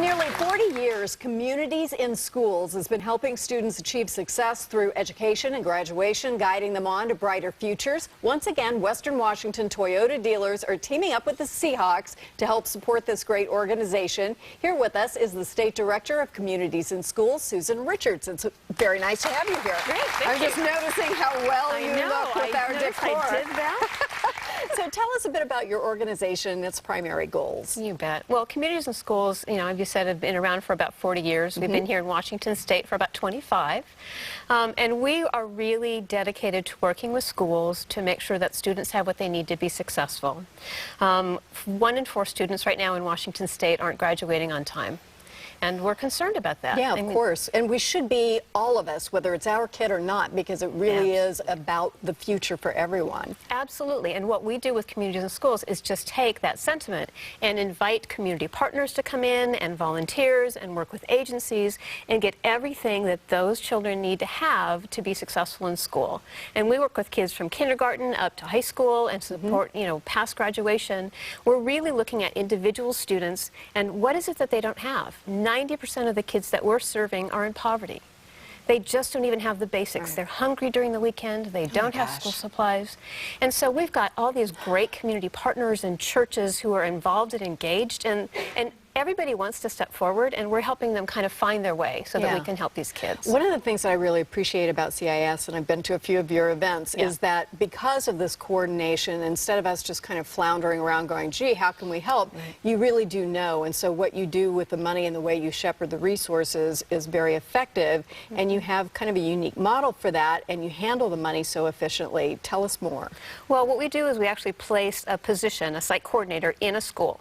nearly 40 years, Communities in Schools has been helping students achieve success through education and graduation, guiding them on to brighter futures. Once again, Western Washington Toyota dealers are teaming up with the Seahawks to help support this great organization. Here with us is the State Director of Communities in Schools, Susan Richards. It's very nice to have you here. Great, thank I'm you. just noticing how well you look with our decor. I did that. So tell us a bit about your organization and its primary goals. You bet. Well, Communities in Schools, as you said, have been around for about 40 years. We've been here in Washington State for about 25. And we are really dedicated to working with schools to make sure that students have what they need to be successful. 1 in 4 students right now in Washington State aren't graduating on time. And we're concerned about that. Yeah, of course. And we should be, all of us, whether it's our kid or not, because it really is about the future for everyone. Absolutely. And what we do with Communities in Schools is just take that sentiment and invite community partners to come in and volunteers and work with agencies and get everything that those children need to have to be successful in school. And we work with kids from kindergarten up to high school and support, past graduation. We're really looking at individual students and what is it that they don't have. 90% of the kids that we're serving are in poverty. They just don't even have the basics. Right. They're hungry during the weekend. They don't have school supplies. And so we've got all these great community partners and churches who are involved and engaged. And everybody wants to step forward, and we're helping them kind of find their way so that we can help these kids. One of the things that I really appreciate about CIS, and I've been to a few of your events, is that because of this coordination, instead of us just kind of floundering around going, gee, how can we help, you really do know. And so what you do with the money and the way you shepherd the resources is very effective, and you have kind of a unique model for that, and you handle the money so efficiently. Tell us more. Well, what we do is we actually place a position, a site coordinator, in a school.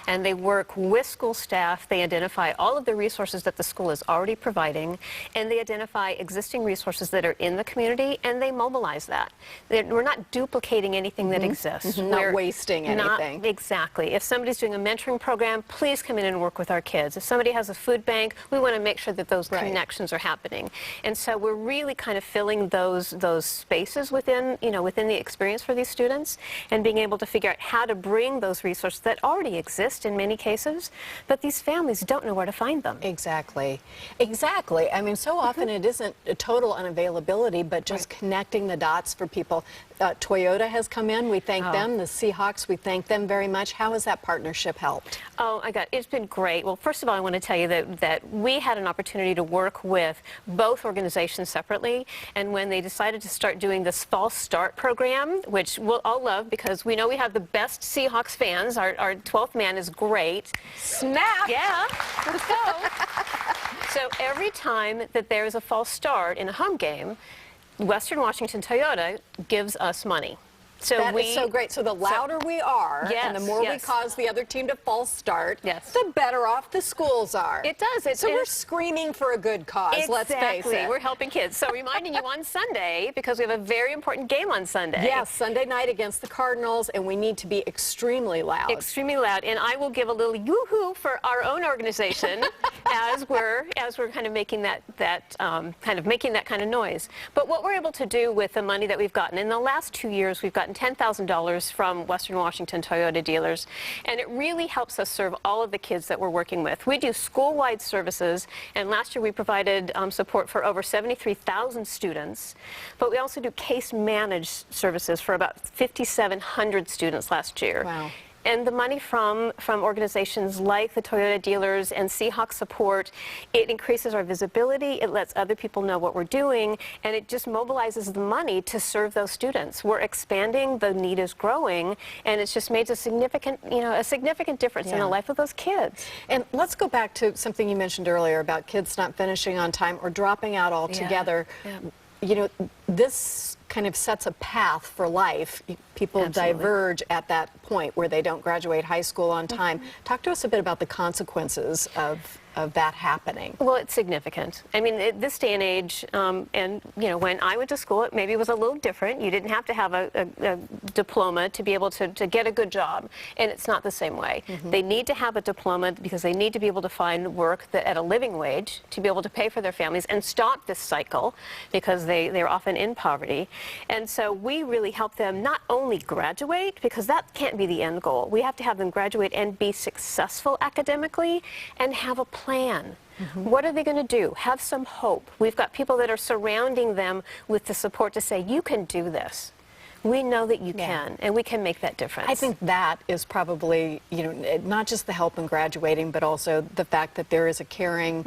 And they work with school staff. They identify all of the resources that the school is already providing, and they identify existing resources that are in the community, and they mobilize that. We're not duplicating anything that exists. Not wasting anything. Exactly. If somebody's doing a mentoring program, please come in and work with our kids. If somebody has a food bank, we want to make sure that those connections are happening. And so we're really kind of filling those spaces within, within the experience for these students, and being able to figure out how to bring those resources that already exist in many cases, but these families don't know where to find them. Exactly. Exactly. I mean, so often it isn't a total unavailability, but just connecting the dots for people. Toyota has come in. We thank them. The Seahawks, we thank them very much. How has that partnership helped? Oh, my God. It's been great. Well, first of all, I want to tell you that we had an opportunity to work with both organizations separately, and when they decided to start doing this False Start program, which we'll all love because we know we have the best Seahawks fans. Our 12th man is great. Snap! Yeah, let's go. So every time that there is a false start in a home game, Western Washington Toyota gives us money. So that is so great. So the louder we are, and the more we cause the other team to false start, the better off the schools are. It does. So we're screaming for a good cause, let's face it. We're helping kids. So reminding you on Sunday, because we have a very important game on Sunday. Yes, Sunday night against the Cardinals, and we need to be extremely loud. Extremely loud. And I will give a little yoo-hoo for our own organization as we're kind of making that kind of noise. But what we're able to do with the money that we've gotten in the last 2 years, we've gotten $10,000 from Western Washington Toyota dealers, and it really helps us serve all of the kids that we're working with. We do school-wide services, and last year we provided support for over 73,000 students, but we also do case-managed services for about 5,700 students last year. Wow. And the money from organizations like the Toyota dealers and Seahawks support, it increases our visibility, it lets other people know what we're doing, and it just mobilizes the money to serve those students. We're expanding, the need is growing, and it's just made a significant difference in the life of those kids. And let's go back to something you mentioned earlier about kids not finishing on time or dropping out altogether. This kind of sets a path for life. People diverge at that point where they don't graduate high school on time. Talk to us a bit about the consequences of of that happening? Well, it's significant. I mean, this day and age, and you know, when I went to school, it maybe was a little different. You didn't have to have a diploma to be able to get a good job, and it's not the same way. They need to have a diploma because they need to be able to find work that at a living wage to be able to pay for their families and stop this cycle, because they're often in poverty. And so we really help them not only graduate, because that can't be the end goal. We have to have them graduate and be successful academically and have a plan. What are they going to do? Have some hope. We've got people that are surrounding them with the support to say, you can do this. We know that you can, and we can make that difference. I think that is probably, you know, not just the help in graduating, but also the fact that there is a caring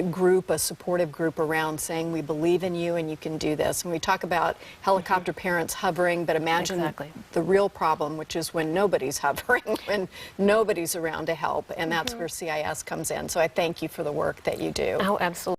group, a supportive group around saying, we believe in you and you can do this. And we talk about helicopter parents hovering, but imagine the real problem, which is when nobody's hovering, when nobody's around to help, and that's where CIS comes in. So I thank you for the work that you do. Oh, absolutely.